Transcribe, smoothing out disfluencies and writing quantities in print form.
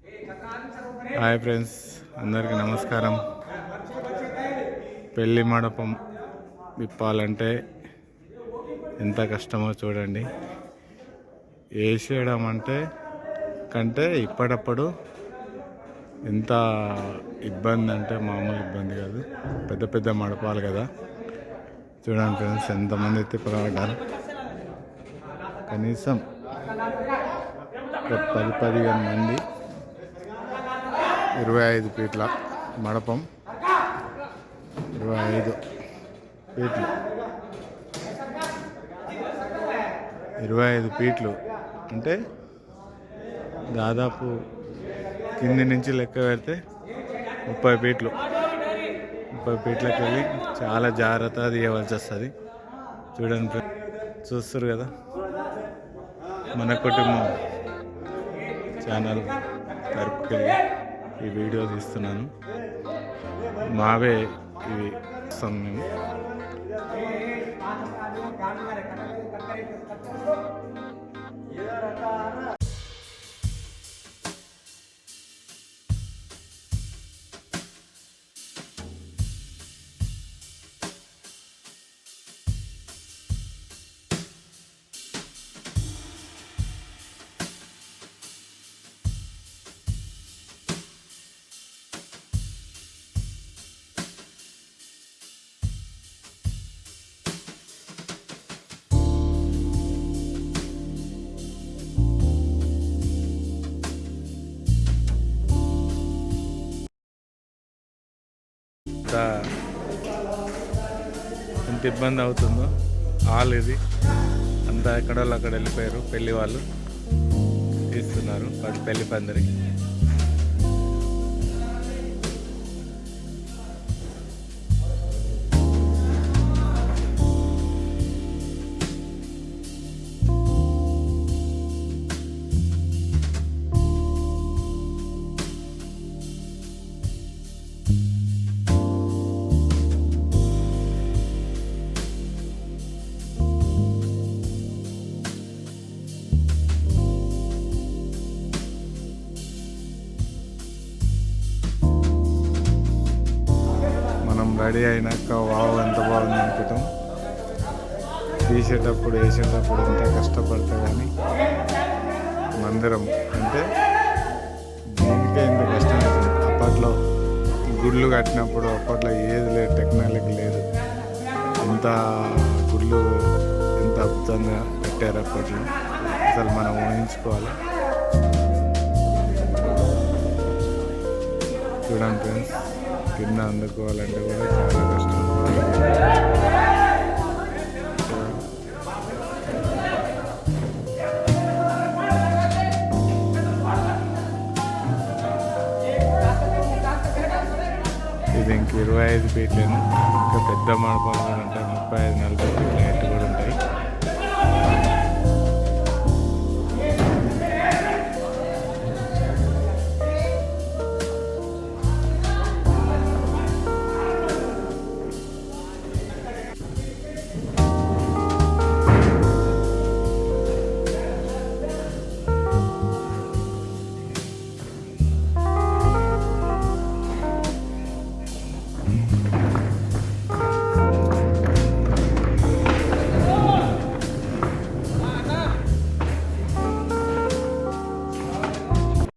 Hi friends, అందరికీ నమస్కారం. పెళ్లి మండపం విప్పాలంటే ఎంత కష్టమో చూడండి. వేసేయడం కంటే ఇప్పటప్పుడు ఎంత ఇబ్బంది అంటే మామూలు ఇబ్బంది కాదు. పెద్ద పెద్ద మండపాలు కదా. చూడండి ఫ్రెండ్స్, ఎంతమంది తిప్పబడ్డారు. కనీసం ఒక 10-15 మంది. 25 ఫీట్ల మండపం, 25 ఫీట్లు, 25 ఫీట్లు అంటే దాదాపు కింది నుంచి లెక్క పెడితే 30 ఫీట్లు. 30 ఫీట్లకి వెళ్ళి చాలా జాగ్రత్తగా తీయవలసి వస్తుంది. చూడండి, చూస్తారు కదా, మన కుటుంబం ఛానల్ తరపుకి ఈ వీడియో తీస్తున్నాను. మావే ఇవి మేము. ఎంత ఇబ్బంది అవుతుందో. హాల్ ఇది అంతా ఎక్కడ వాళ్ళు అక్కడ వెళ్ళిపోయారు. పెళ్లి వాళ్ళు తీస్తున్నారు పెళ్లి పందిరి. రెడీ అయినాక వావ్ ఎంత బాగుంది అనుకుంటాం. తీసేటప్పుడు వేసేటప్పుడు ఎంత కష్టపడతా కానీ మందిరం అంటే దీనికే ఎంత కష్టం అవుతుంది. అప్పట్లో గుళ్ళు కట్టినప్పుడు అప్పట్లో ఏది లేదు, టెక్నాలజీ లేదు. ఎంత గుళ్ళు ఎంత అద్భుతంగా కట్టారు అప్పట్లో, అసలు మనం ఊహించుకోవాలి. చూడండి ఫ్రెండ్స్, కింద అందుకోవాలంటే కూడా చాలా కష్టం. ఇది ఇంక 25 ఫీట్లేను. ఇంకా పెద్ద మండపం అంటే 35-40 ఫీట్లు.